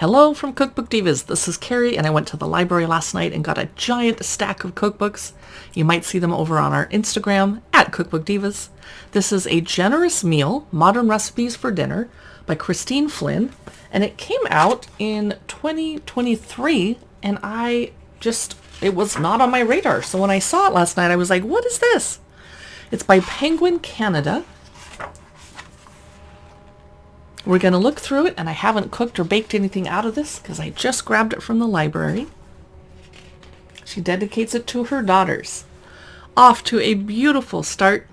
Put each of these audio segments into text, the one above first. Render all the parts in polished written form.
Hello from Cookbook Divas. This is Carrie, and I went to the library last night and got a giant stack of cookbooks. You might see them over on our Instagram at Cookbook Divas. This is A Generous Meal, Modern Recipes for Dinner by Christine Flynn, and it came out in 2023, and it was not on my radar. So when I saw it last night, I was like, what is this? It's by Penguin Canada. We're going to look through it, and I haven't cooked or baked anything out of this because I just grabbed it from the library. She dedicates it to her daughters. Off to a beautiful start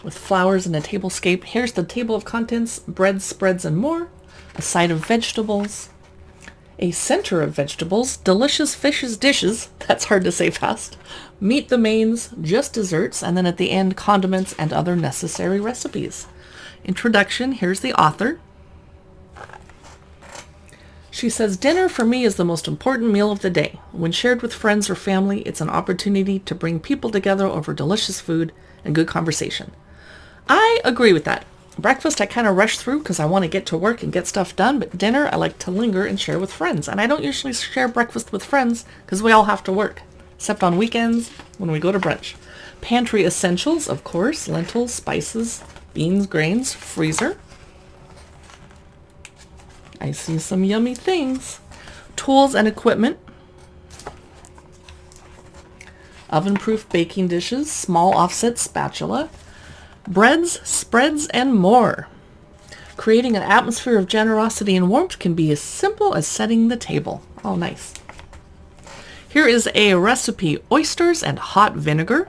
with flowers and a tablescape. Here's the table of contents: bread, spreads, and more. A side of vegetables. A center of vegetables. Delicious fishes dishes. That's hard to say fast. Meet the mains, just desserts, and then at the end, condiments and other necessary recipes. Introduction. Here's the author. She says, dinner for me is the most important meal of the day. When shared with friends or family, it's an opportunity to bring people together over delicious food and good conversation. I agree with that. Breakfast I kind of rush through because I want to get to work and get stuff done, but dinner I like to linger and share with friends. And I don't usually share breakfast with friends because we all have to work, except on weekends when we go to brunch. Pantry essentials, of course: lentils, spices, beans, grains, freezer. I see some yummy things. Tools and equipment. Oven-proof baking dishes, small offset spatula. Breads, spreads, and more. Creating an atmosphere of generosity and warmth can be as simple as setting the table. Oh, nice. Here is a recipe: oysters and hot vinegar.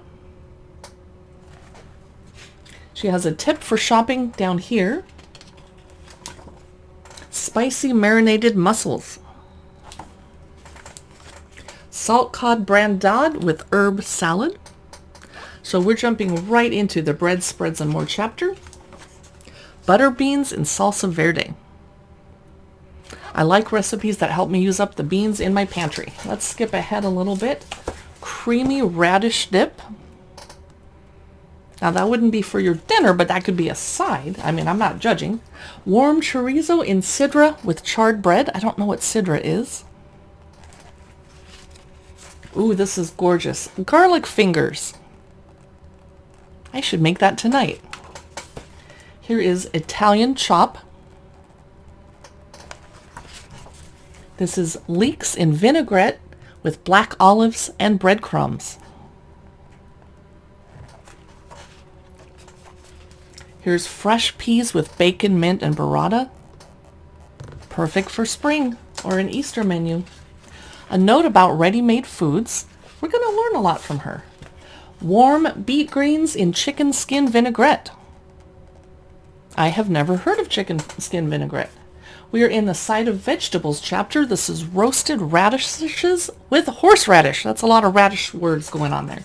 She has a tip for shopping down here. Spicy marinated mussels. Salt cod brandade with herb salad. So we're jumping right into the bread, spreads, and more chapter. Butter beans in salsa verde. I like recipes that help me use up the beans in my pantry. Let's skip ahead a little bit. Creamy radish dip. Now that wouldn't be for your dinner, but that could be a side. I mean, I'm not judging. Warm chorizo in sidra with charred bread. I don't know what sidra is. Ooh, this is gorgeous. Garlic fingers. I should make that tonight. Here is Italian chop. This is leeks in vinaigrette with black olives and breadcrumbs. Here's fresh peas with bacon, mint, and burrata. Perfect for spring or an Easter menu. A note about ready-made foods. We're going to learn a lot from her. Warm beet greens in chicken skin vinaigrette. I have never heard of chicken skin vinaigrette. We are in the side of vegetables chapter. This is roasted radishes with horseradish. That's a lot of radish words going on there.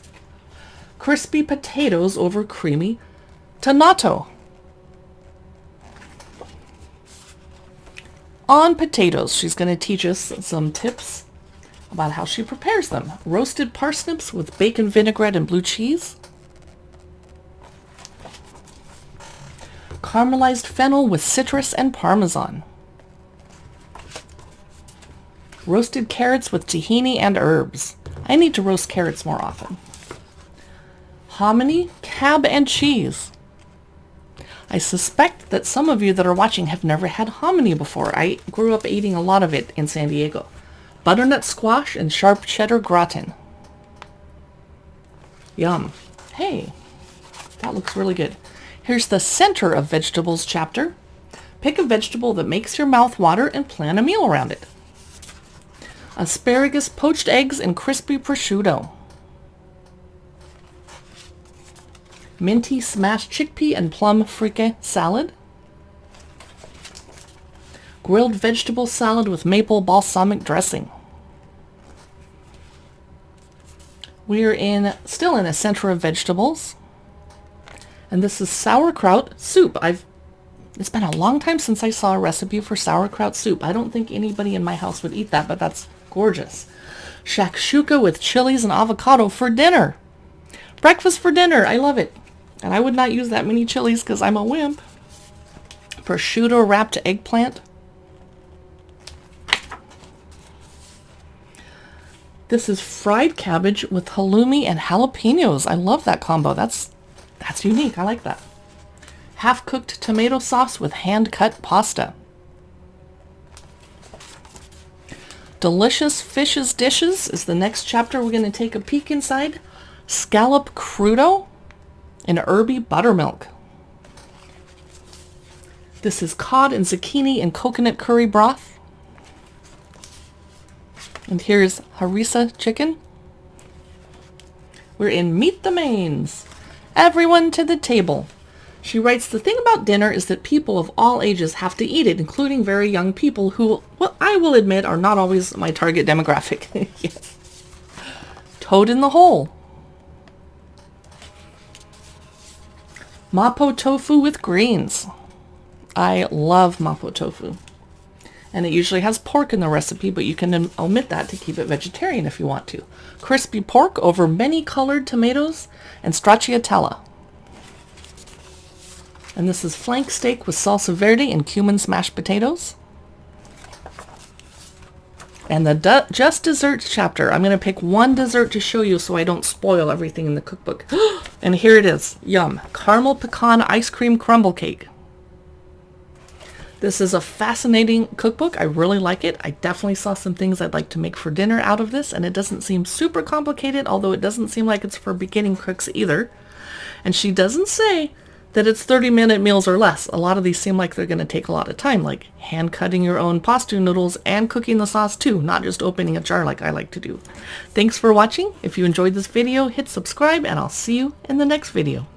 Crispy potatoes over creamy tonnato. On potatoes, she's going to teach us some tips about how she prepares them. Roasted parsnips with bacon vinaigrette and blue cheese. Caramelized fennel with citrus and parmesan. Roasted carrots with tahini and herbs. I need to roast carrots more often. Hominy, cab, and cheese. I suspect that some of you that are watching have never had hominy before. I grew up eating a lot of it in San Diego. Butternut squash and sharp cheddar gratin. Yum. Hey, that looks really good. Here's the center of vegetables chapter. Pick a vegetable that makes your mouth water and plan a meal around it. Asparagus, poached eggs, and crispy prosciutto. Minty smashed chickpea and plum fricassee salad. Grilled vegetable salad with maple balsamic dressing. We're still in a center of vegetables. And this is sauerkraut soup. It's been a long time since I saw a recipe for sauerkraut soup. I don't think anybody in my house would eat that, but that's gorgeous. Shakshuka with chilies and avocado for dinner. Breakfast for dinner. I love it. And I would not use that many chilies because I'm a wimp. Prosciutto wrapped eggplant. This is fried cabbage with halloumi and jalapenos. I love that combo. That's unique. I like that. Half-cooked tomato sauce with hand-cut pasta. Delicious Fishes Dishes is the next chapter we're going to take a peek inside. Scallop crudo and herby buttermilk. This is cod and zucchini and coconut curry broth. And here's harissa chicken. We're in Meet the Mains. Everyone to the table. She writes, the thing about dinner is that people of all ages have to eat it, including very young people who, well, I will admit, are not always my target demographic. Yes. Toad in the hole. Mapo tofu with greens. I love mapo tofu. And it usually has pork in the recipe, but you can omit that to keep it vegetarian if you want to. Crispy pork over many colored tomatoes and stracciatella. And this is flank steak with salsa verde and cumin smashed potatoes. And the Just Desserts chapter. I'm going to pick one dessert to show you so I don't spoil everything in the cookbook. And here it is. Yum. Caramel pecan ice cream crumble cake. This is a fascinating cookbook. I really like it. I definitely saw some things I'd like to make for dinner out of this, and it doesn't seem super complicated, although it doesn't seem like it's for beginning cooks either. And she doesn't say that it's 30-minute meals or less. A lot of these seem like they're going to take a lot of time, like hand-cutting your own pasta noodles and cooking the sauce too, not just opening a jar like I like to do. Thanks for watching. If you enjoyed this video, hit subscribe, and I'll see you in the next video.